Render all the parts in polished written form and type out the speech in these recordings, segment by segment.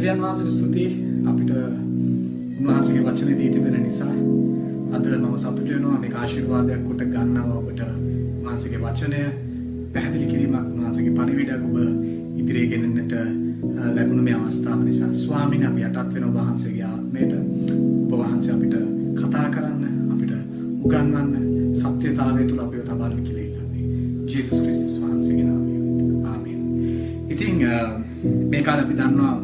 දෙවියන් වහන්සේට ස්තුතියි අපිට උන්වහන්සේගේ වචනේ දී තිබෙන නිසා අද මම සතුටු වෙනවා මේක ආශිර්වාදයක් කොට ගන්නවා ඔබට උන්වහන්සේගේ වචනය පැහැදිලි කිරීමක් උන්වහන්සේගේ පරිවිඩයක් ඔබ ඉදිරියේ ගෙනෙන්නට ලැබුණ මේ අවස්ථාව නිසා ස්වාමීන් අපි යටත් වෙන ඔබ වහන්සේගේ ආත්මයට ඔබ වහන්සේ අපිට කතා කරන්න අපිට උගන්වන්න සත්‍යතාවය තුළ අපිව තබන්න කියලා ඉල්ලන්නේ ජේසුස් ක්‍රිස්තුස් වහන්සේගේ නාමයෙන් ආමේන්. ඉතින් මේ කාලේ අපි දන්නවා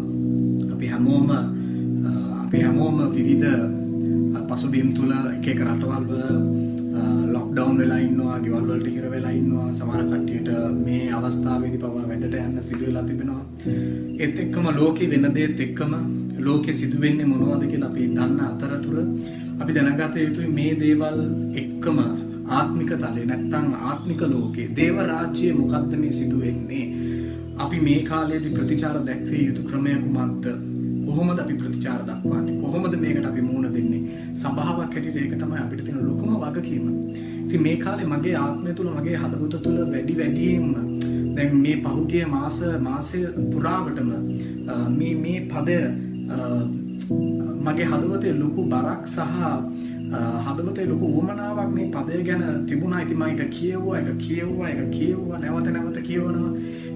අපි හැමෝම විවිධ පසුබිම් තුළ එක එක රටවල් වල ලොක්ඩවුන් වෙලා ඉන්නවා, ගෙවල් වලට හිර වෙලා ඉන්නවා. සමහර කට්ටියට මේ අවස්ථාවේදී පවා වැඩට යන්න සිදු වෙලා තිබෙනවා. ඒත් එක්කම ලෝකේ වෙන දේත් එක්කම ලෝකේ සිදු වෙන්නේ මොනවද කියලා අපි දන්න අතරතුර අපි දැනගත යුතුයි මේ දේවල් එක්කම ආත්මික තලයේ නැත්තම් ආත්මික ලෝකේ දේව රාජ්‍යයේ මොකක්ද මේ සිදු වෙන්නේ? අපි මේ කාලයේදී ප්‍රතිචාර දැක්විය යුතු ක්‍රමය කුමක්ද? කොහොමද අපි ප්‍රතිචාර දක්වන්නේ? කොහොමද මේකට අපි මුහුණ දෙන්නේ? සබාවක් හැටියට ඒක තමයි අපිට තියෙන ලොකුම වගකීම. ඉතින් මේ කාලේ මගේ ආත්මය තුළ මගේ හදවත තුළ වැඩියෙන්ම දැන් මේ පහුගිය මාසය පුරාවටම මේ පදය මගේ හදවතේ ලොකු බරක් සහ හදවතේ ලොකු උවමනාවක් මේ පදය ගැන තිබුණා. ඉතින් මම ඒක කියවුවා නැවත කියවනවා.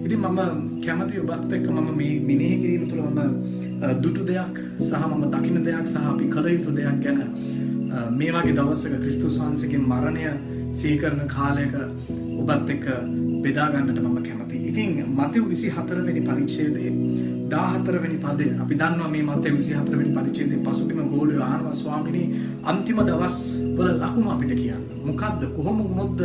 ඉතින් මම කැමති ඔබත් එක්ක මම මේ මෙනෙහි කිරීම තුළ මම දුටු දෙයක් සහ මම දකින දෙයක් සහ අපි කළ යුතු දෙයක් ගැන මේ වගේ දවසක ක්‍රිස්තුස් වහන්සේගේ මරණය සිහි කරන කාලයක ඔබත් එක්ක බෙදා ගන්නට මම කැමතියි. ඉතින් මතෙව් 24 වෙනි පරිච්ඡේදයේ 14 වෙනි පදය අපි දන්නවා මේ මතෙව් 24 වෙනි පරිච්ඡේදයේ පසුබිම ගෝලයෝ අහනවා ස්වාමිනේ අන්තිම දවස් වල ලකුණු අපිට කියන්න. මොකද්ද කොහොම වුණොත්ද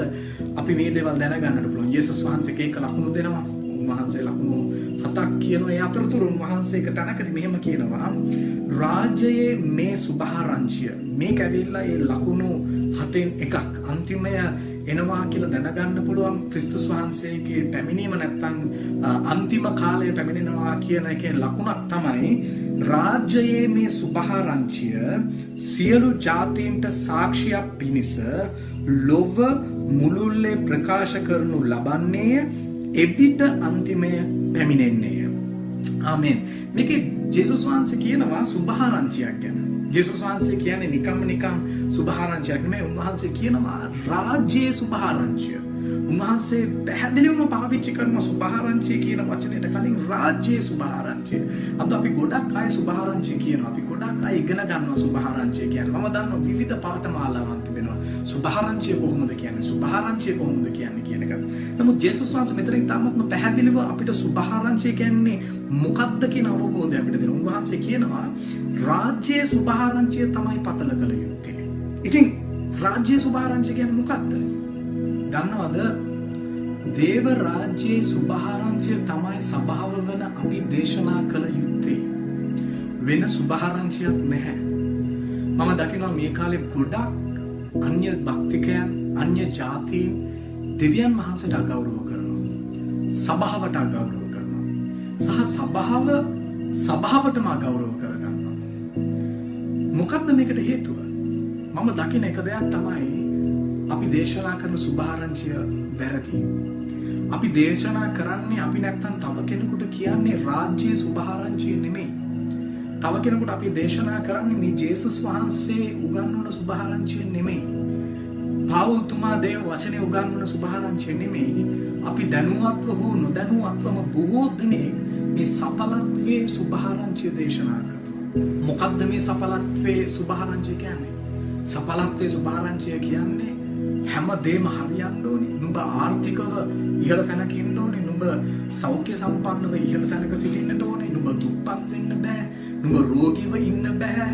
අපි මේ දේවල් දැනගන්නට පුළුවන්? යේසුස් වහන්සේ එක ලකුණු දෙනවා. උන්වහන්සේ ලකුණු 7ක් කියනවා. ඒ අතරතුර උන්වහන්සේ එක තැනකදී මෙහෙම කියනවා රාජ්‍යයේ මේ සුභාරංචිය මේක ඇවිල්ලා ඒ ලකුණු 7න් එකක් අන්තිමය එනවා කියලා දැනගන්න පුළුවන් ක්‍රිස්තුස් වහන්සේගේ පැමිණීම නැත්තම් අන්තිම කාලය පැමිණෙනවා කියන එකේ ලකුණක් තමයි රාජ්‍යයේ මේ සුභාරංචිය සියලු ජාතීන්ට සාක්ෂියක් පිණිස ලොව මුළුල්ලේ ප්‍රකාශ කරනු ලබන්නේ එවිට අන්තිමය පැමිණෙන්නේය. ආමෙන්. මේකේ ජේසුස් වහන්සේ කියනවා සුභාරංචියක් ගැන. ජේසුස් වහන්සේ කියන්නේ නිකම් සුභාරංචියක් නෙමෙයි. උන්වහන්සේ කියනවා රාජ්‍යයේ සුභාරංචිය. උන්වහන්සේ පැහැදිලිවම පාවිච්චි කරන සුභාරංචිය කියන වචනයට කලින් රාජ්‍යයේ සුභාරංචිය. අද අපි ගොඩක් අය සුභාරංචිය කියනවා. අපි ගොඩක් අය ඉගෙන ගන්නවා සුභාරංචිය කියන්නේ. මම දන්නවා විවිධ පාඨමාලාවන් තිබෙනවා. සුභාරංචිය කොහොමද කියන්නේ? සුභාරංචිය කොහොමද කියන්නේ කියන එක. නමුත් ජේසුස් වහන්සේ මෙතන ඉතාමත්ම පැහැදිලිව අපිට සුභාරංචිය කියන්නේ මොකක්ද කියන අවබෝධය අපිට දෙනවා. උන්වහන්සේ කියනවා රාජ්‍යයේ සුභාරංචිය තමයි පතල කළ යුත්තේ. ඉතින් රාජ්‍යයේ සුභාරංචිය කියන්නේ මොකක්ද? දන්නවද? දේව රාජ්‍යයේ සුභාරංචිය තමයි සභාව වන අපි දේශනා කළ යුත්තේ. වෙන සුභාරංචියක් නැහැ. මම දකිනවා මේ කාලේ ගොඩක් අන්‍ය භක්තිකයන් අන්‍ය ජාතීන් දෙවියන් වහන්සේට අගෞරව කරනවා. සභාවට අගෞරව කරනවා. සහ සභාවටම අගෞරව කරගන්නවා. මොකක්ද මේකට හේතුව? මම දකින එක දෙයක් තමයි අපි දේශනා කරන සුභාරංචිය වැරදි. අපි දේශනා කරන්නේ අපි නැත්තම් තව කෙනෙකුට කියන්නේ රාජ්‍යයේ සුභාරංචිය නෙමෙයි. තව කෙනෙකුට අපි දේශනා කරන්නේ මේ ජේසුස් වහන්සේ උගන්වන සුභාරංචිය නෙමෙයි. පාවුල් තුමා දේව වචනේ උගන්වන සුභාරංචිය නෙමෙයි. අපි දැනුවත්ව හෝ නොදැනුවත්වම බොහෝ දෙනෙක් මේ සඵලත්වයේ සුභාරංචිය දේශනා කරනවා. මොකක්ද මේ සඵලත්වයේ සුභාරංචිය කියන්නේ? සඵලත්වයේ සුභාරංචිය කියන්නේ හැමදේම හරියන්න ඕනේ. නුඹ ආර්ථිකව ඉහළ තැනක ඉන්න ඕනේ. නුඹ සෞඛ්‍ය සම්පන්නව ඉහළ තැනක සිටින්නට ඕනේ. නුඹ දුප්පත් වෙන්න බෑ. නුඹ රෝගීව ඉන්න බෑ.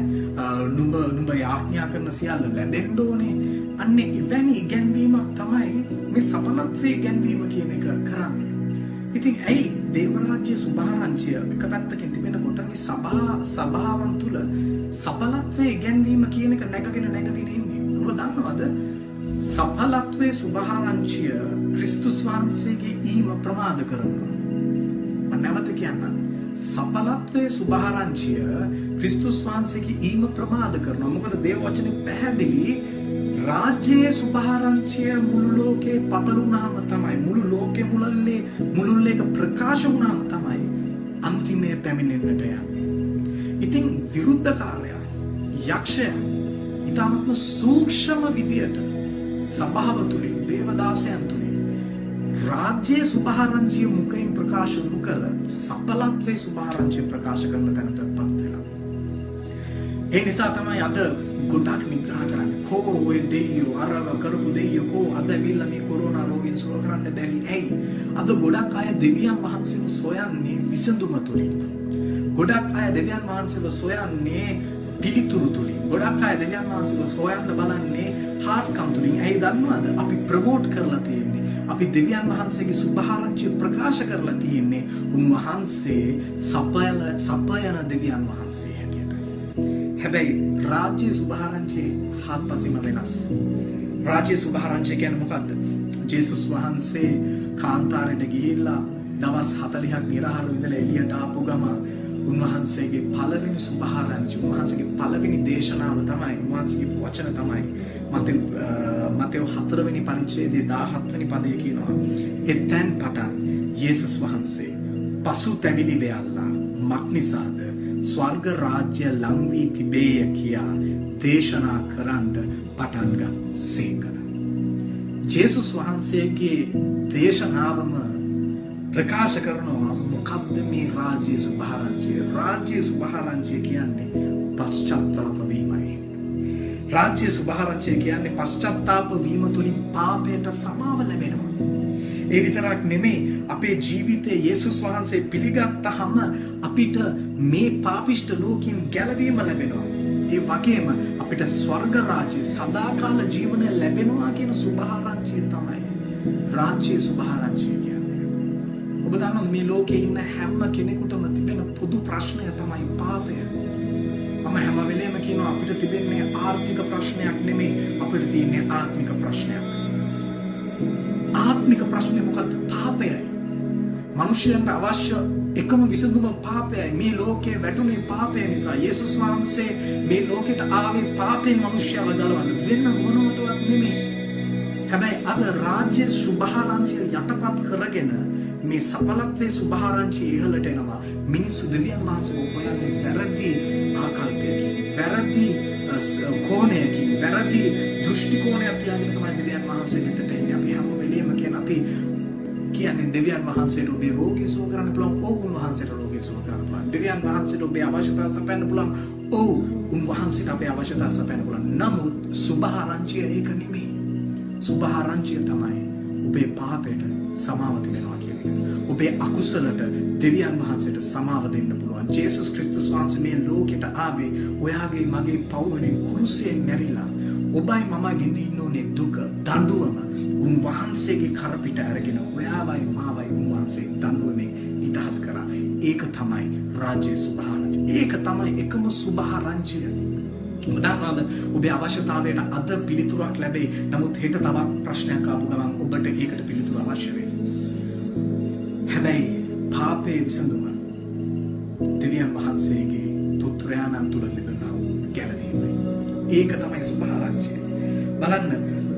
නුඹ යාඥා කරන සියල්ල ලැබෙන්න ඕනේ. අන්නේ එවැනි ඉගැන්වීමක් තමයි මේ සඵලත්වයේ ඉගැන්වීම කියන එක කරන්නේ. ඉතින් ඇයි දේව රාජ්‍ය සුභාරංචිය එක පැත්තකින් තිබෙනකොට මේ සභාවන් තුල සඵලත්වයේ ඉගැන්වීම කියන එක නැගගෙන ඉන්නේ. ඔබ දන්නවද? සඵලත්වයේ සුභාරංචිය ක්‍රිස්තුස් වහන්සේගේ ඊම ප්‍රමාද කරනවා. මම නැවත කියන්නම්. සඵලත්වයේ සුභාරංචිය ක්‍රිස්තුස් වහන්සේගේ ඊම ප්‍රමාද කරනවා. මොකද දේව වචනේ පැහැදිලි රාජ්‍යයේ සුභාරංචිය මුළු ලෝකේ පතලුණාම තමයි මුළු ලෝකෙ මුළුල්ලේක ප්‍රකාශ වුණාම තමයි අන්තිමේ පැමිණෙන්නට යන්නේ. ඉතින් විරුද්ධකාරයා යක්ෂයා ඊටාත්ම සූක්ෂම විදියට සභාව තුලින් දේවදාසයන් තුලින් රාජ්‍යයේ සුභාරංචිය මුඛයෙන් ප්‍රකාශ නොකර සඵලත්වයේ සුභාරංචිය ප්‍රකාශ කරන තැනටපත් වෙනවා. ඒ නිසා තමයි අද ගොඩක් නිග්‍රහ කරන්නේ. කෝ ඔය දෙයියෝ අරව කරපු දෙයියෝ කෝ අද විල්ලා මේ කොරෝනා රෝගීන් සුව කරන්න බැරි. ඇයි? අද ගොඩක් අය දෙවියන් වහන්සේව සොයන්නේ විසඳුම තුලින්. ගොඩක් අය දෙවියන් වහන්සේව සොයන්නේ පිළිතුරු තුලින්. ගොඩක් අය දෙවියන් වහන්සේව සොයන්න බලන්නේ හාස්කම් තුලින්. ඇයි දන්නවද? අපි ප්‍රමෝට් කරලා තියෙන්නේ. අපි දෙවියන් වහන්සේගේ සුභාරංචිය ප්‍රකාශ කරලා තියෙන්නේ උන්වහන්සේ සපයන දෙවියන් වහන්සේ හැටියට. හැබැයි රාජ්‍ය සුභාරංචිය හත්පසින්ම වෙනස්. රාජ්‍ය සුභාරංචිය කියන්නේ මොකද්ද? ජේසුස් වහන්සේ කාන්තාරයට ගිහිල්ලා දවස් 40ක් නිරහර ඉඳලා එළියට ආපු ගම උන්වහන්සේගේ පළවෙනි සුභාරංචිය, උන්වහන්සේගේ පළවෙනි දේශනාව තමයි, උන්වහන්සේගේ වචන තමයි මතෙව් 4 වෙනි පරිච්ඡේදයේ 17 වෙනි පදයේ කියනවා. එතෙන් පටන් යේසුස් වහන්සේ පසුතැවිලි වෙයල්ලා මක්නිසාද ස්වර්ග රාජ්‍ය ලං වී තිබේය කියා දේශනා කරන්න පටන් ගත්සේක. ජේසුස් වහන්සේගේ දේශනාවම ප්‍රකාශ කරනවා මොකක්ද මේ රාජ්‍ය සුභාරංචිය? රාජ්‍ය සුභාරංචිය කියන්නේ පශ්චාත්තාප වීමයි. රාජ්‍ය සුභාරංචිය කියන්නේ පශ්චාත්තාප වීම තුළින් පාපයට සමාව ලැබෙනවා. ඒ විතරක් නෙමෙයි, අපේ ජීවිතයේ යේසුස් වහන්සේ පිළිගත්තාම අපිට මේ පාපිෂ්ඨ ලෝකයෙන් ගැලවීම ලැබෙනවා. ඒ වගේම අපිට ස්වර්ග රාජ්‍ය සදාකාල ජීවනය ලැබෙනවා කියන සුභාරංචිය තමයි රාජ්‍ය සුභාරංචිය කියන්නේ. ඔබ දන්නවද මේ ලෝකේ ඉන්න හැම කෙනෙකුටම තිබෙන පොදු ප්‍රශ්නය තමයි පාපය. මම හැම වෙලේම කියනවා අපිට තිබෙන්නේ ආර්ථික ප්‍රශ්නයක් නෙමෙයි, අපිට තියෙන්නේ ආත්මික ප්‍රශ්නයක්. ආත්මික ප්‍රශ්නේ මොකද්ද? පාපයයි. මිනිසයන්ට අවශ්‍ය එකම විසඳුම පාපයයි. මේ ලෝකේ වැටුනේ පාපය නිසා. යේසුස් වහන්සේ මේ ලෝකෙට ආවේ පාපෙන් මිනිසයව ගලවන්න, වෙන මොනවටවත් නෙමෙයි. හැබැයි අද රාජ්‍ය සුභාරංචිය යටපත් කරගෙන මේ සඵලත්වයේ සුභාරංචිය ඉහළට එනවා. මිනිස්සු දෙවියන් වහන්සේව හොයන්නේ වැරදි ආකල්පයකින්, වැරදි කෝණයකින්, වැරදි දෘෂ්ටි කෝණයක් තියාගෙන තමයි දෙවියන් වහන්සේ වෙතට එන්නේ. අපි හැම වෙලෙම කියන්නේ දෙවියන් වහන්සේට ඔබේ රෝගී සුව කරන්න පුළුවන්. ඔව්, උන්වහන්සේට රෝගී සුව කරන්න පුළුවන්. දෙවියන් වහන්සේට ඔබේ අවශ්‍යතා සපයන්න පුළුවන්. ඔව්, උන්වහන්සේට අපේ අවශ්‍යතා සපයන්න පුළුවන්. නමුත් සුභාරංචිය ඒක නෙමෙයි. සුභාරංචිය තමයි ඔබේ පාපයට සමාව දෙනවා කියන්නේ. ඔබේ අකුසලට දෙවියන් වහන්සේට සමාව දෙන්න පුළුවන්. ජේසුස් ක්‍රිස්තුස් වහන්සේ මේ ලෝකෙට ආවේ ඔයාගේ මගේ පව් වෙනින් කුරුසයෙන් මැරිලා ඔබයි මමයි ගෙනින්න ඕනේ දුක දඬුවම උන්වහන්සේගේ කරපිට අරගෙන ඔයාවයි මාවයි උන්වහන්සේ දඬුවමෙන් නිදහස් කරා. ඒක තමයි රාජ්‍ය සුභාරංචිය. ඒක තමයි එකම සුභාරංචිය. ඔබ දන්නවද ඔබේ අවශ්‍යතාවයට අද පිළිතුරක් ලැබෙයි. නමුත් හෙට තවත් ප්‍රශ්නයක් ආපු ගමන් ඔබට ඒකට පිළිතුර අවශ්‍ය වෙයි. හැබැයි පාපයේ විසඳුම දෙවියන් වහන්සේගේ පුත්‍රයාණන් තුල ලැබෙනා ගැලවීමයි. ඒක තමයි සුභාරංචිය. බලන්න,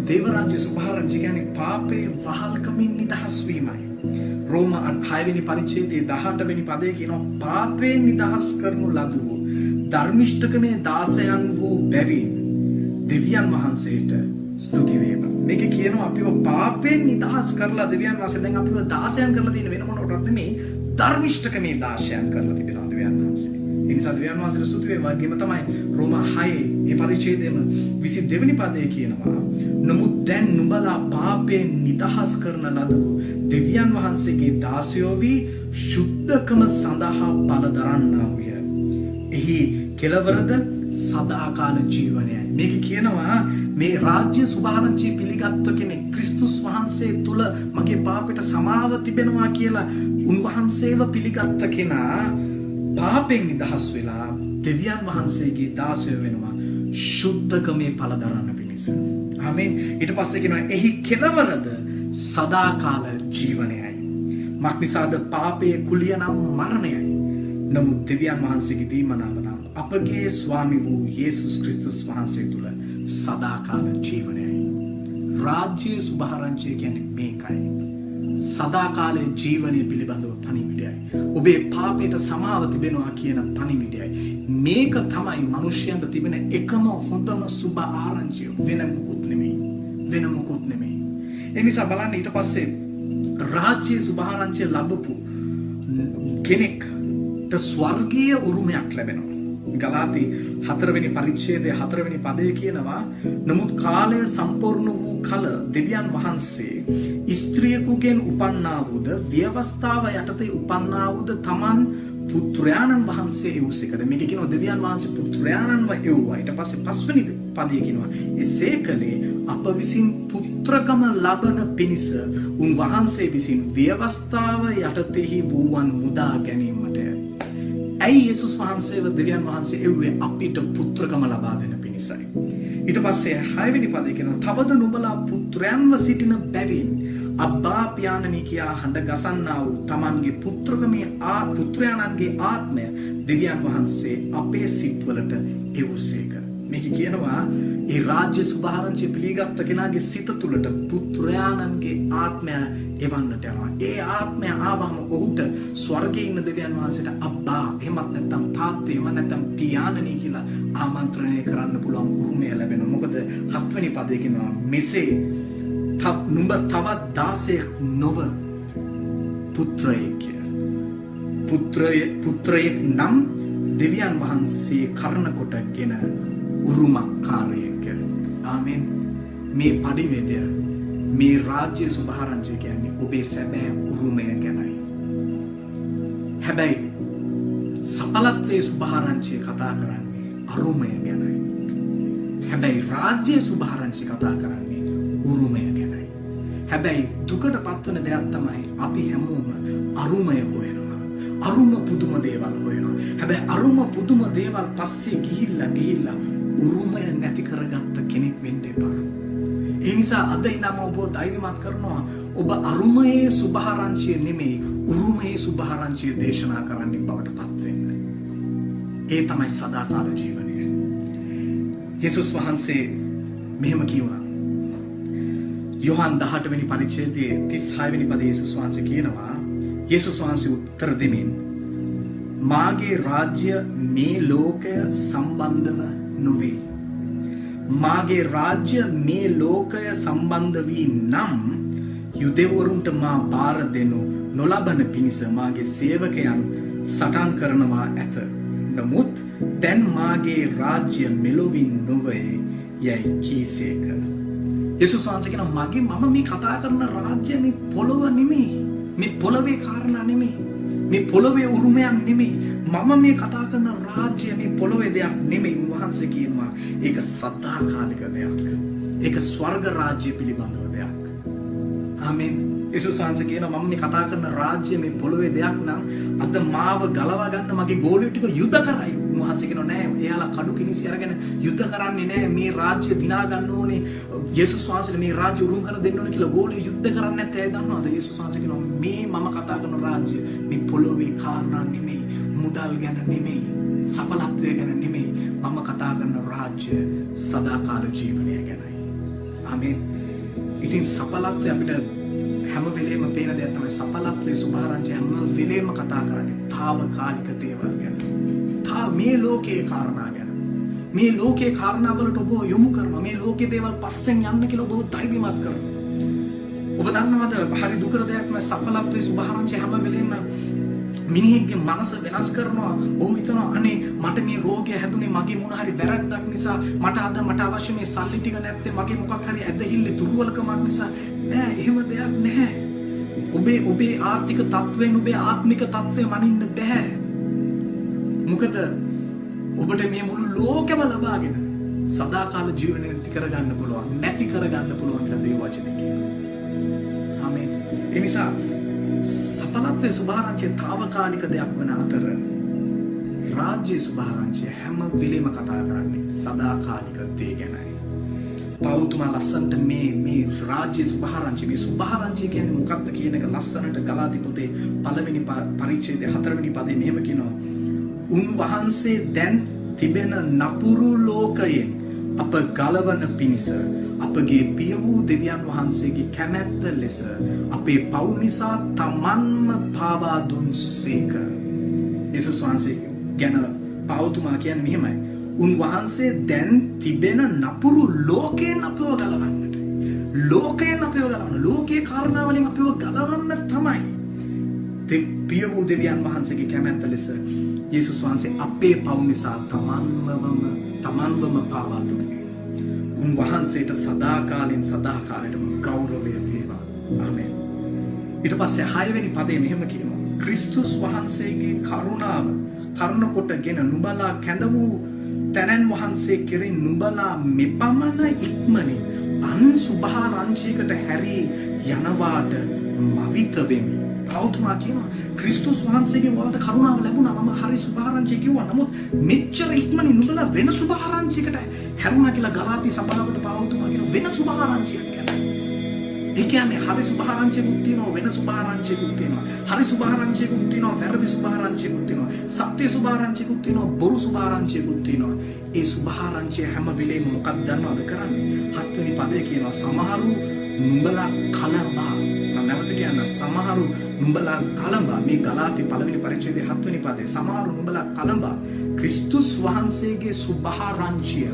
දේව රාජ්‍ය සුභාරංචිය කියන්නේ පාපේ වහල්කමින් නිදහස් වීමයි. රෝම 6 වෙනි පරිච්ඡේදයේ 18 වෙනි පදයේ කියනවා පාපයෙන් නිදහස් කරනු ලදු ධර්මිෂ්ඨකමේ දාසයන් වූ බැවින් දෙවියන් වහන්සේට ස්තුති වේවා. මේක කියනවා අපිව පාපයෙන් නිදහස් කරලා දෙවියන් වහන්සේ දැන් අපිව දාසයන් කරලා තියෙන වෙන මොනකටද නෙමෙයි, ධර්මිෂ්ඨකමේ දාසයන් කරලා තිබෙනවා දෙවියන් වහන්සේ. ඒ නිසා දෙවියන් වහන්සේට ස්තුති වේවා. වගේම තමයි රෝම 6 මේ පරිච්ඡේදයේම 22 වෙනි පදයේ කියනවා නමුත් දැන් නුඹලා පාපයෙන් නිදහස් කරන ලද දෙවියන් වහන්සේගේ දාසයෝ වී ශුද්ධකම සඳහා පල දරන්නා වූය. එහි කෙලවරද සදාකාල ජීවනයයි. මේක කියනවා මේ රාජ්‍ය සුභාරංචිය පිළිගත්ත කෙනෙක්, ක්‍රිස්තුස් වහන්සේ තුල මගේ පාපයට සමාව තිබෙනවා කියලා උන්වහන්සේව පිළිගත්ත කෙනා පාපෙන් නිදහස් වෙලා දෙවියන් වහන්සේගේ දාසය වෙනවා ශුද්ධකමේ පල දරන්න පිණිස. ආමෙන්. ඊට පස්සේ කියනවා එහි කෙලවරද සදාකාල ජීවනයයි. මක්නිසාද පාපයේ කුලිය නම් මරණයයි. නමුත් දෙවියන් වහන්සේගේ දීමනාව නම් අපගේ ස්වාමි වූ යේසුස් ක්‍රිස්තුස් වහන්සේ තුල සදාකාල ජීවනයයි. රාජ්‍ය සුභාරංචිය කියන්නේ මේකයි. සදාකාලයේ ජීවනය පිළිබඳව පණිවිඩයයි. ඔබේ පාපයට සමාව තිබෙනවා කියන පණිවිඩයයි. මේක තමයි මිනිස්යන්ට තිබෙන එකම හොඳම සුබ ආරංචිය. වෙන මොකුත් නෙමෙයි. වෙන මොකුත් නෙමෙයි. ඒ නිසා බලන්න ඊට පස්සේ රාජ්‍ය සුබ ආරංචිය ලැබපු කෙනෙක්ට ස්වර්ගීය උරුමයක් ලැබෙනවා. ගලාති 4 වෙනි පරිච්ඡේදයේ 4 වෙනි පදයේ කියනවා නමුත් කාලය සම්පූර්ණ වූ කල දෙවියන් වහන්සේ ස්ත්‍රියකුගෙන් උපන්නා වූද ව්‍යවස්ථාව යටතේ උපන්නා වූද තමන් පුත්‍රයාණන් වහන්සේ එව්සේකද මේක කියනවා දෙවියන් වහන්සේ පුත්‍රයාණන්ව එව්වා. ඊට පස්සේ 5 වෙනි පදයේ කියනවා එසේ කලේ අප විසින් පුත්‍රකම ලබන පිණිස උන් වහන්සේ විසින් ව්‍යවස්ථාව යටතේහි වූවන් මුදා ගැනීමට. ඇයි යේසුස් වහන්සේව දෙවියන් වහන්සේ එව්වේ අපිට පුත්‍රකම ලබා දෙන පිණිසයි. ඊට පස්සේ 6 වෙනි පදයේ කියනවා තවද නුඹලා පුත්‍රයන්ව සිටින බැවින් අබ්බා පියාණනි කියා හඬ ගසන්නා වූ තමන්ගේ පුත්‍රකමේ පුත්‍රයාණන්ගේ ආත්මය දෙවියන් වහන්සේ අපේ සිත්වලට එවුසේක. මේක කියනවා ඒ රාජ්‍ය සුභාරංචිය පිළිගත් කෙනාගේ සිත තුළට පුත්‍රයාණන්ගේ ආත්මය එවන්නට යනවා. ඒ ආත්මය ආවම ඔහුට ස්වර්ගයේ ඉන්න දෙවියන් වහන්සේට අබ්බා එහෙමත් නැත්නම් තාත්තේ එහෙම නැත්නම් පියාණනි කියලා ආමන්ත්‍රණය කරන්න පුළුවන් උරුමය ලැබෙනවා. මොකද 7 වෙනි පදයේ කියනවා මෙසේ නුඹ තවත් 16ක් නොව පුත්‍රයෙක් පුත්‍රයෙක් නම් දෙවියන් වහන්සේ කරන කොටගෙන උරුමකාරයෙක්. ආමෙන්. මේ පරිවේදය මේ රාජ්‍ය සුභාරංචිය කියන්නේ ඔබේ සැබෑ උරුමය ගැනයි. හැබැයි සඵලත්වයේ සුභාරංචිය කතා කරන්නේ අරුමය ගැනයි. හැබැයි රාජ්‍ය සුභාරංචිය කතා කරන්නේ උරුමය ගැනයි. හැබැයි දුකට පත්වන දෙයක් තමයි අපි හැමෝම අරුමය හොයනවා. අරුම පුදුම දේවල් හොයනවා. හැබැයි අරුම පුදුම දේවල් පස්සේ ගිහිල්ලා උරුමය නැති කරගත්ත කෙනෙක් වෙන්න එපා. ඒ නිසා අද ඉඳන්ම ඔබ ධෛර්යමත් කරනවා ඔබ අරුමයේ සුභාරංචිය නෙමෙයි උරුමයේ සුභාරංචිය දේශනා කරන්න බවට පත් වෙන්න. ඒ තමයි සදාකාල ජීවනය. යේසුස් වහන්සේ මෙහෙම කිව්වා. යොහන් 18 වෙනි පරිච්ඡේදයේ 36 වෙනි පදයේ යේසුස් වහන්සේ කියනවා යේසුස් වහන්සේ උත්තර දෙමින් මාගේ රාජ්‍ය මේ ලෝකය සම්බන්ධව නොවේ. මාගේ රාජ්‍ය මේ ලෝකය සම්බන්ධ වී නම් යුදෙවරුන්ට මා බාර දෙනු නොලබන පිණිස මාගේ සේවකයන් සටන් කරනවා ඇත. නමුත් දැන් මාගේ රාජ්‍ය මෙලොවින් නොවේ යයි කීසේක. යේසුස් වහන්සේ කියනවා මම මේ කතා කරන රාජ්‍ය මේ පොළොව නෙමෙයි. මේ පොළොවේ කාරණා නෙමෙයි. මේ පොළොවේ උරුමයක් නෙමෙයි. මම මේ කතා කරන රාජ්‍ය මේ පොළොවේ දෙයක් නෙමෙයි. උන්වහන්සේ කියනවා ඒක සදාකාලික දෙයක්. ඒක ස්වර්ග රාජ්‍ය පිළිබඳව දෙයක්. ආමෙන්. යේසුස් වහන්සේ කියනවා මම මේ කතා කරන රාජ්‍ය මේ පොළොවේ දෙයක් නම් අද මාව ගලවා ගන්න මගේ ගෝලියෝ ටික යුද්ධ කරයි. උන්වහන්සේ කියනවා නෑ එයාලා කඩු කිනිසි අරගෙන යුද්ධ කරන්නේ නෑ. මේ රාජ්‍ය දිනා ගන්න ඕනේ. යේසුස් වහන්සේ මේ රාජ්‍ය උරුම කර දෙන්න ඕනේ කියලා ගෝලියෝ යුද්ධ කරන්නේ නැත්නම් ඇයි දන්නවද? යේසුස් වහන්සේ කියනවා මේ මම කතා කරන රාජ්‍ය මේ පොළොවේ කාරණා නෙමෙයි. මුදල් ගැන නෙමෙයි. සඵලත්වය ගැන නෙමෙයි. මම කතා කරන රාජ්‍ය සදාකාල ජීවනය ගැනයි. ආමෙන්. ඉතින් සඵලත්වය අපිට හැම වෙලේම පේන දෙයක් තමයි සඵලත්වයේ සුභාරංචිය හැම වෙලේම කතා කරන්නේ తాවකාලික දේවල් ගැන. මේ ලෝකයේ කාරණා ගැන. මේ ලෝකයේ කාරණා වලට ඔබ යොමු කරනවා. මේ ලෝකයේ දේවල් පස්සෙන් යන්න කියලා ඔබ ධෛර්යමත් කරනවා. ඔබ දන්නවද හරි දුකට දෙයක් තමයි සඵලත්වයේ සුභාරංචිය හැම වෙලේම මිනිහෙක්ගේ මනස වෙනස් කරනවා. ඔහු හිතනවා අනේ මට මේ රෝගය හැදුනේ මගේ මොන හරි වැරද්දක් නිසා. මට අවශ්‍ය මේ සල්ලි ටික නැත්තේ මගේ මොකක් හරි ඇදහිල්ල දුර්වලකමක් නිසා. නෑ එහෙම දෙයක් නැහැ. ඔබේ ආර්ථික තත්ත්වයෙන් ඔබේ ආත්මික තත්ත්වය මනින්න බෑ. මොකද ඔබට මේ මුළු ලෝකෙම ලබාගෙන සදාකාල ජීවනය නැති කරගන්න පුළුවන් කියලා දේ වචනේ කියනවා. ආමෙන්. ඒ නිසා සඵලත්වයේ සුභාරංචිය තාවකාලික දෙයක් වන අතර රාජ්‍ය සුභාරංචිය හැම වෙලෙම කතා කරන්නේ සදාකාලික දේ ගැනයි. පෞතුමා ලස්සනට මේ රාජ්‍ය සුභාරංචිය මේ සුභාරංචිය කියන්නේ මොකක්ද කියන එක ලස්සනට ගලාති පොතේ පළවෙනි පරිච්ඡේදයේ 4 වෙනි පදේ මෙහෙම කියනවා. උන්වහන්සේ දැන් තිබෙන නපුරු ලෝකයෙන් අප ගලවන පිණිස අපගේ පිය වූ දෙවියන් වහන්සේගේ කැමැත්ත ලෙස අපේ පව් නිසා තමන්ම පාවා දුන්සේක. යේසුස් වහන්සේ ගැන පෞතුමා කියන්නේ මෙහෙමයි. උන්වහන්සේ දැන් තිබෙන නපුරු ලෝකයෙන් අපව ගලවන්නට. ලෝකයෙන් අපව ගලවන්න. ලෝකයේ කාරණාවලින් අපව ගලවන්න තමයි. පිය වූ දෙවියන් වහන්සේගේ කැමැත්ත ලෙස යේසුස් වහන්සේ අපේ පව් නිසා තමන්වම පාවා දුන්නේ. උන්වහන්සේට සදාකාලෙන් සදාකාලයටම ගෞරවය වේවා. ආමෙන්. ඊට පස්සේ 6 වෙනි පදේ මෙහෙම කියනවා. ක්‍රිස්තුස් වහන්සේගේ කරුණාව කරුණ කොටගෙන නුඹලා කැඳ වූ තැනන් වහන්සේ කෙරෙන් නුඹලා මෙපමණ ඉක්මනින් අන් සුභාරංචියකට හැරී යනවාට මවිත වෙමි. පෞතුමා කියනවා ක්‍රිස්තුස් වහන්සේගෙන් ඔයාලට කරුණාව ලැබුණා. මම හරි සුභාරංචිය කිව්වා. නමුත් මෙච්චර ඉක්මනින් නුඹලා වෙන සුභාරංචියකට හැරුණා කියලා ගලාති සභාවට පෞතුමා කියනවා වෙන සුභාරංචියක් ගැන. ඒ කියන්නේ හරි සුභාරංචියකුත් තියෙනවා, වෙන සුභාරංචියකුත් තියෙනවා. හරි සුභාරංචියකුත් තියෙනවා, වැරදි සුභාරංචියකුත් තියෙනවා. සත්‍ය සුභාරංචියකුත් තියෙනවා, බොරු සුභාරංචියකුත් තියෙනවා. ඒ සුභාරංචිය හැම වෙලේම මොකක්ද දන්නවද කරන්නේ? 7 වෙනි පදේ කියනවා සමහරු නුඹලා කලබා. මම නැවත කියන්න සමහරු නුඹලා කලබා. මේ ගලාති පළවෙනි පරිච්ඡේදයේ 7 වෙනි පදේ සමහරු නුඹලා කලබා. ක්‍රිස්තුස් වහන්සේගේ සුභාරංචිය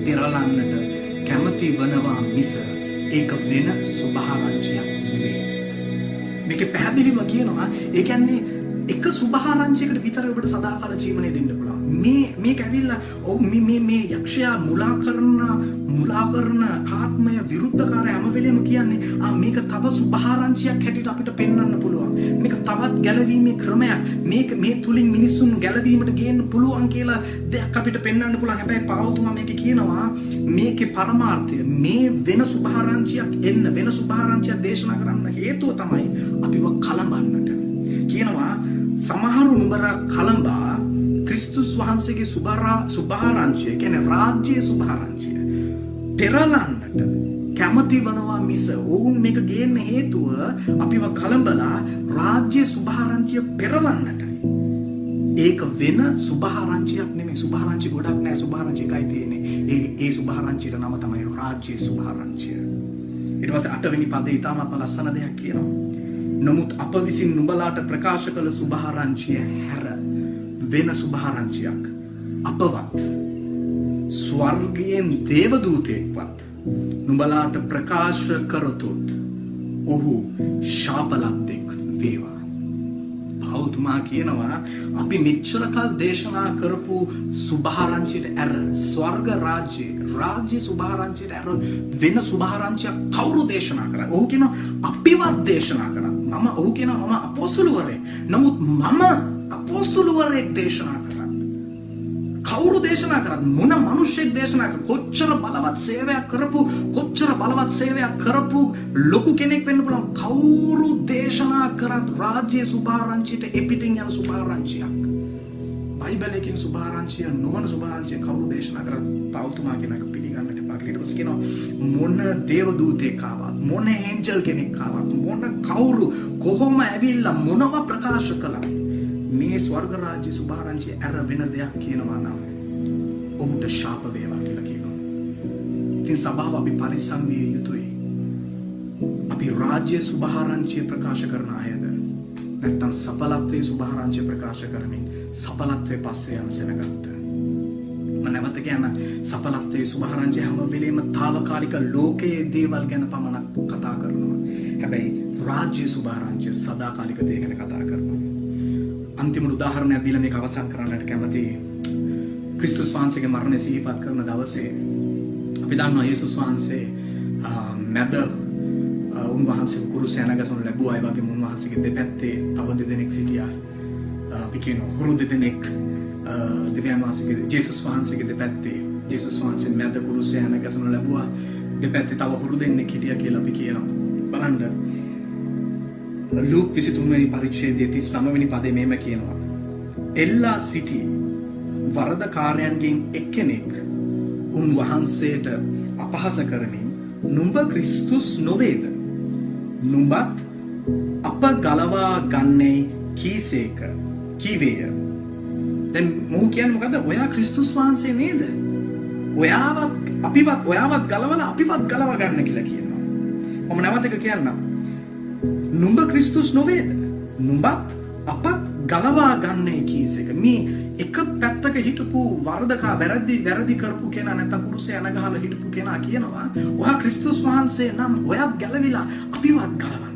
පෙරලන්නට කැමති වනවා මිස ඒක වෙන සුභාරංචියක් නෙවෙයි. මේක පැහැදිලිව කියනවා. ඒ කියන්නේ එක සුභාරංචියකට විතරයි ඔබට සදාකාල ජීවනය දෙන්න පුළුවන්. මේක ඇවිල්ලා මේ යක්ෂයා මුලා කරන ආත්මය විරුද්ධකාරය හැම වෙලෙම කියන්නේ මේක තව සුභාරංචියක් හැටියට අපිට පෙන්වන්න පුළුවන්. මේක තවත් ගැලවීමේ ක්‍රමයක්. මේ තුලින් මිනිසුන් ගැලවීමට ගේන්න පුළුවන් කියලා දෙයක් අපිට පෙන්වන්න පුළුවන්. හැබැයි පාවතුමා මේක කියනවා මේකේ පරමාර්ථය මේ වෙන සුභාරංචියක් එන්න වෙන සුභාරංචියක් දේශනා කරන්න හේතුව තමයි අපිව කලඹන්නට. කියනවා සමහරු නුඹලා කලඹා ක්‍රිස්තුස් වහන්සේගේ සුභාරංචිය කියන්නේ රාජ්‍යයේ සුභාරංචිය පෙරලන්නට කැමති වනවා මිස ඔවුන් මේක ගේන්න හේතුව අපිව කලඹලා රාජ්‍යයේ සුභාරංචිය පෙරලන්නටයි. ඒක වෙන සුභාරංචියක් නෙමෙයි. සුභාරංචි ගොඩක් නෑ. සුභාරංචි එකයි තියෙන්නේ. ඒ සුභාරංචියට නම තමයි රාජ්‍යයේ සුභාරංචිය. ඊට පස්සේ 8 වෙනි පදේ ඊටමත් ලස්සන දෙයක් කියනවා. නමුත් අප විසින් නුඹලාට ප්‍රකාශ කළ සුභාරංචිය හැර වෙන සුභාරංචියක් අපවත් ස්වර්ගයෙන් දේවදූතයෙක්වත් නුඹලාට ප්‍රකාශ කරතොත් ඔහු ශාපලද්දෙක් වේවා. පෞතුමා කියනවා අපි මෙච්චර කල් දේශනා කරපු සුභාරංචියට ඇර ස්වර්ග රාජ්‍ය සුභාරංචියට ඇර වෙන සුභාරංචියක් කවුරු දේශනා කරා? ඔහු කියනවා අපිවත් දේශනා කරා. ඔහු කියනවා මම අපොස්තලවරයෙක්. නමුත් මම අපොස්තලවරයෙක් දේශනා කරා. කවුරු දේශනා කරත් මොන මිනිස්සෙක් දේශනා කර කොච්චර බලවත් සේවයක් කරපු ලොකු කෙනෙක් වෙන්න පුළුවන්. කවුරු දේශනා කරත් රාජ්‍ය සුභාරංචියට එපිටින් යන සුභාරංචියක් බයිබලයේ කියන සුභාරංචිය නොවන සුභාරංචිය කවුරු දේශනා කරත් පෞතුමා කියන එක පිළිගන්නට එපා. ඊට පස්සේ කියනවා මොන දේවදූතයෙක් ආවත් මොන ඒන්ජල් කෙනෙක් ආවත් මොන කවුරු කොහොම ඇවිල්ලා මොනවා ප්‍රකාශ කළා මේ ස්වර්ග රාජ්‍ය සුභාරංචිය ඇර වෙන දෙයක් කියනවා නම් ඔහුට ශාප වේවා කියලා කියනවා. ඉතින් සභාව අපි පරිස්සම් විය යුතුයි. අපි රාජ්‍ය සුභාරංචිය ප්‍රකාශ කරන අයද නැත්නම් සඵලත්වයේ සුභාරංචිය ප්‍රකාශ කරමින් සඵලත්වයේ පස්සේ යන සෙනගත්ත. මම නැවත කියන සඵලත්වයේ සුභාරංචිය හැම වෙලෙම తాවකාලික ලෝකයේ දේවල් ගැන පමණක් කතා කරනවා. හැබැයි රාජ්‍ය සුභාරංචිය සදාකාලික දේ ගැන කතා කරනවා. අන්තිම උදාහරණයක් දීලා මේක අවසන් කරන්නට කැමතියි. ක්‍රිස්තුස් වහන්සේගේ මරණය සිහිපත් කරන දවසේ අපි දන්නවා යේසුස් වහන්සේ මැද උන්වහන්සේ කුරුසය නැගසුණු ලැබුවා. ඒ වගේම උන්වහන්සේගේ දෙපැත්තේ තව දෙදෙනෙක් සිටියා. අපි කියනවා හුරු දෙදෙනෙක් දෙවියන් වහන්සේගේ යේසුස් වහන්සේගේ දෙපැත්තේ යේසුස් වහන්සේ මැද කුරුසය නැගසුණු ලැබුවා. දෙපැත්තේ තව හුරු දෙන්නෙක් හිටියා කියලා අපි කියනවා. බලන්න ලූක් 23 වෙනි පරිච්ඡේදයේ 39 වෙනි පදේ මෙහෙම කියනවා. එල්ලා සිටි වරදකාරයන්ගෙන් එක්කෙනෙක් උන්වහන්සේට අපහාස කරමින් නුඹ ක්‍රිස්තුස් නොවේද? නුඹත් අප ගලවා ගන්නේ කීසේක කීවේය. දැන් මොහු කියන්නේ මොකද්ද? ඔයා ක්‍රිස්තුස් වහන්සේ නේද? ඔයාවත් අපිවත් ඔයාවත් ගලවලා අපිවත් ගලව ගන්න කියලා කියනවා. මම නැවත එක කියන්නම්. නුඹ ක්‍රිස්තුස් නොවේද? නුඹත් අපත් ගලවා ගන්න කීස එක. මේ එක පැත්තක හිටපු වරදකා වැරදි කරපු කෙනා නැත්නම් කුරුසේ යන ගහලා හිටපු කෙනා කියනවා ඔයා ක්‍රිස්තුස් වහන්සේ නම් ඔයත් ගැලවිලා අපිවත් ගලවන්න.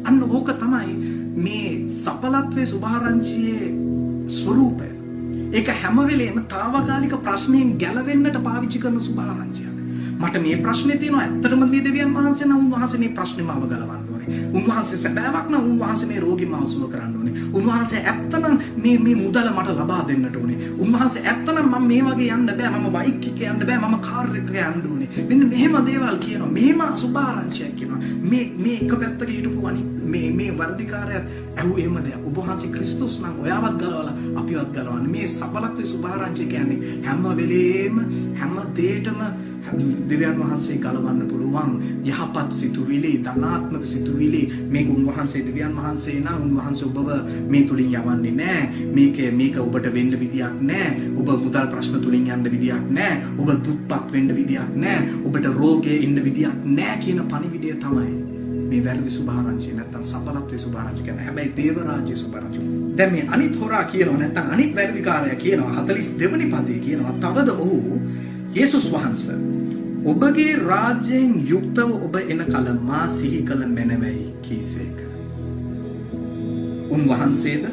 අන්න ඕක තමයි මේ සඵලත්වයේ සුභාරංචියේ ස්වરૂපය. ඒක හැම වෙලේම తాවකාලික ප්‍රශ්නෙන් ගැලවෙන්නට පාවිච්චි කරන සුභාරංචියක්. මට මේ ප්‍රශ්නේ තියෙනවා ඇත්තටම මේ දෙවියන් වහන්සේ නම් උන්වහන්සේ මේ ප්‍රශ්නේ මාව ගලවන්න ඕනේ. උන්වහන්සේ සැබෑවක් නම් උන්වහන්සේ මේ රෝගී මාව සුව කරන්න ඕනේ. උන්වහන්සේ ඇත්තනම් මේ මුදල මට ලබා දෙන්නට ඕනේ. උන්වහන්සේ ඇත්තනම් මම මේ වගේ යන්න බෑ. මම බයික් එකේ යන්න බෑ. මම කාර් එකක යන්න ඕනේ. මෙන්න මෙහෙම දේවල් කියනවා. මෙහෙම සුභාරංචියක් කියනවා. මේ එක පැත්තක හිටපු අනිත් මේ වර්ධිකාරයත් ඇහුවේම දෙයක්. ඔබ වහන්සේ ක්‍රිස්තුස් නම් ඔයාවත් ගලවලා අපිවත් ගලවන්න. මේ සඵලත්වයේ සුභාරංචිය කියන්නේ හැම වෙලේම හැම දෙයකම දෙවියන් වහන්සේ ගලවන්න පුළුවන් යහපත් සිතුවිලි, ධනාත්මක සිතුවිලි. මේක උන්වහන්සේ දෙවියන් වහන්සේ නම් උන්වහන්සේ ඔබව මේ තුලින් යවන්නේ නැහැ. මේක ඔබට වෙන්න විදියක් නැහැ. ඔබ මුදල් ප්‍රශ්න තුලින් යන්න විදියක් නැහැ. ඔබ දුක්පත් වෙන්න විදියක් නැහැ. ඔබට රෝගයේ ඉන්න විදියක් නැහැ කියන පණිවිඩය තමයි මේ වැරදි සුභාරංචිය නැත්තම් සඵලත්වයේ සුභාරංචිය කියන්නේ. හැබැයි දේව රාජ්‍යයේ සුභාරංචිය. දැන් මේ අනිත් හොරා කියනවා නැත්තම් අනිත් වැරදිකාරයා කියනවා 42 වෙනි පදේ කියනවා තවද ඔහු යේසුස් වහන්සේ ඔබගේ රාජ්‍යයෙන් යුක්තව ඔබ එන කල මා සිහි කළ මැනවයි කීසේක. උන්වහන්සේද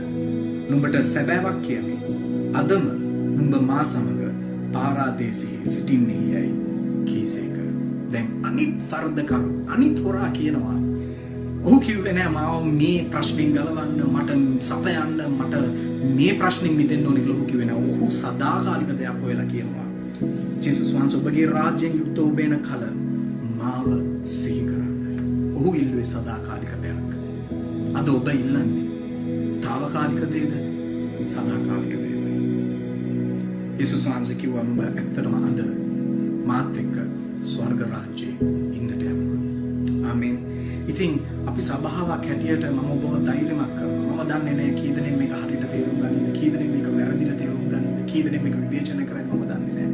නුඹට සැබෑවක් කියන්නේ අදම නුඹ මා සමග පාරාදීසෙහි සිටින්නේ යයි කීසේක. දැන් අනිත් වරදකරු අනිත් හොරා කියනවා ඔහු කිව්වේ නෑ මාව මේ ප්‍රශ්نين ගලවන්න මට සපයන්න මට මේ ප්‍රශ්نين මිදෙන්න ඕනේ කියලා ඔහු කිව්වේ නෑ. ඔහු සදාකාලික දෙයක් හොයලා කියනවා. ජේසුස් වහන්සේ ඔබගේ රාජ්‍යයෙන් යුක්ත ඔබ එන කල මාව සිහි කරන්න. ඔහු ඉල්ලුවේ සදාකාලික දෙයක්. අද ඔබ ඉල්ලන්නේ తాවකාලික දෙයද සදාකාලික දෙයද? ජේසුස් වහන්සේ කිව්වා ඔබ ඇත්තටම අද මාත් එක්ක ස්වර්ග රාජ්‍යයේ ඉන්නට යනවා. ආමෙන්. ඉතින් අපි සභාවක් හැටියට මම ඔබව ධෛර්යමත් කරනවා. මම දන්නේ නැහැ කී දෙනෙක් මේක හරියට තේරුම් ගන්නද, කී දෙනෙක් මේක වැරදිලා තේරුම් ගන්නද, කී දෙනෙක් මේක විවේචනය කරයිද මම දන්නේ නැහැ.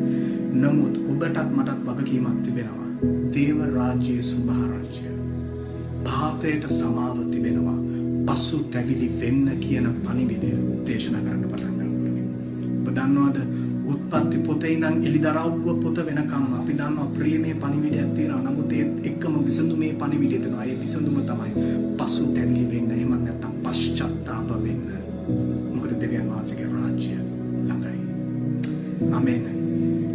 නමුත් ඔබටත් මටත් වගකීමක් තිබෙනවා. දේව රාජ්‍යයේ සුභාරංචිය. පාපයට සමාව තිබෙනවා. පසුතැවිලි වෙන්න කියන පණිවිඩය දේශනා කරන්න පටන් ගන්නවා. ඔබ දන්නවද උත්පත්ති පොතේ ඉඳන් එළිදරව්ව පොත වෙනකම් අපි දන්නවා ප්‍රේමයේ පණිවිඩයක් තියෙනවා. නමුත් ඒත් එක්කම විසඳුමේ පණිවිඩය තියෙනවා. ඒ විසඳුම තමයි පසුතැවිලි වෙන්න. එහෙම නැත්නම් පශ්චාත්තාප වෙන්න. මොකද දෙවියන් වහන්සේගේ රාජ්‍යය ළඟයි. ආමේන්.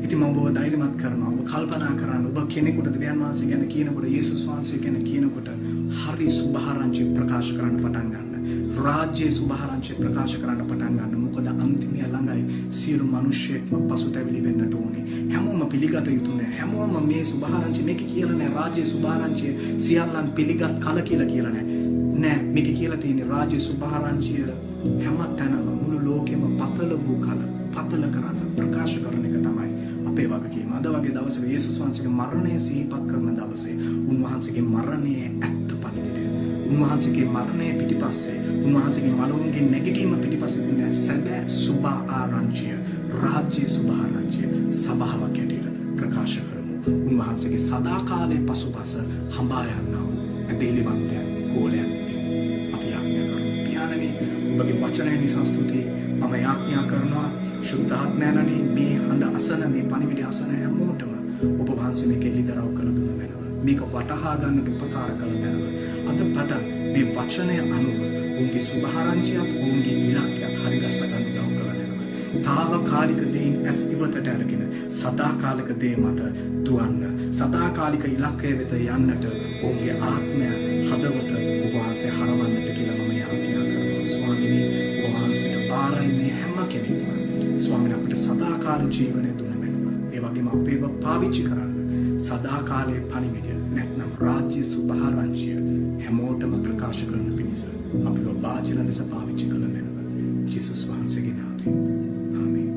ඉතින් මම ඔබව ධෛර්යමත් කරනවා. ඔබ කල්පනා කරන්න ඔබ කෙනෙකුට දෙවියන් වහන්සේ ගැන කියනකොට යේසුස් වහන්සේ ගැන කියනකොට හරි සුභාරංචිය ප්‍රකාශ කරන්න පටන් ගන්න. රාජ්‍යයේ සුභාරංචිය ප්‍රකාශ කරන්න පටන් ගන්න. මොකද අන්තිමය ළඟයි. සියලු මිනිස්සෙක්ම පසුතැවිලි වෙන්නට ඕනේ. හැමෝම පිළිගත යුතු නෑ. හැමෝම මේ සුභාරංචිය මේක කියලා නෑ. රාජ්‍යයේ සුභාරංචිය සියල්ලන් පිළිගත් කල කියලා නෑ. නෑ මේක කියලා තියෙන්නේ රාජ්‍යයේ සුභාරංචිය හැම තැනම මුළු ලෝකෙම පතල වූ කල පතල කරන්න ප්‍රකාශ කරන එක තමයි අපේ වගකීම. අද වගේ දවසක යේසුස් වහන්සේගේ මරණය සිහිපත් කරන දවසේ උන්වහන්සේගේ මරණයේ ඇත්ත පණිවිඩය, උන්වහන්සේගේ මරණය පිටිපස්සේ උන්වහන්සේගේ මලවුන්ගේ නැගිටීම පිටිපස්සේ තියෙන සැබෑ සුභ ආරංචිය, රාජ්‍යයේ සුභ ආරංචිය සභාවක් හැටියට ප්‍රකාශ කරමු. උන්වහන්සේගේ සදාකාලයේ පසුපස හඹා යනවා ඇදහිලිවන්තයන් ගෝලයන් අපි යාඥා කරමු. පියාණනි ඔබගේ වචනය නිසා ස්තුතියි. මම යාඥා කරනවා ශුද්ධාත්මයන්නි මේ හඬ අසන මේ පණිවිඩය අසන හැමෝටම ඔබ වහන්සේ මේක එළිදරව් කළ දුන්න වෙනවා. මේක වටහා ගන්නට උපකාර කළ වෙනවා. අද පටන් මේ වචනය අනුව ඔවුන්ගේ සුභාරංචියත් ඔවුන්ගේ ඉලක්කයත් හරිගස්ස ගන්න උදව් කළ වෙනවා. තාවකාලික දේන් ඇස් ඉවතට අරගෙන සදාකාලික දේ මත දුවන්න, සදාකාලික ඉලක්කය වෙත යන්නට ඔවුන්ගේ ආත්මය හදවත ඔබ වහන්සේ හරවන්නට කියලා මම යාඥා කරනවා. ස්වාමීනි ඔබ වහන්සේට ආරයි මේ හැම කෙනෙක්ම ස්වාමීන් අපිට සදාකාල ජීවනය දුන වෙනවා. ඒ වගේම අපේව පාවිච්චි කරන්න සදාකාලයේ පණිවිඩය නැත්නම් රාජ්‍ය සුභාරංචිය හැමෝටම ප්‍රකාශ කරන පිණිස අපිව වාජන ලෙස පාවිච්චි කළ වෙනවා. ජේසුස් වහන්සේගේ නාමයෙන්. ආමේන්.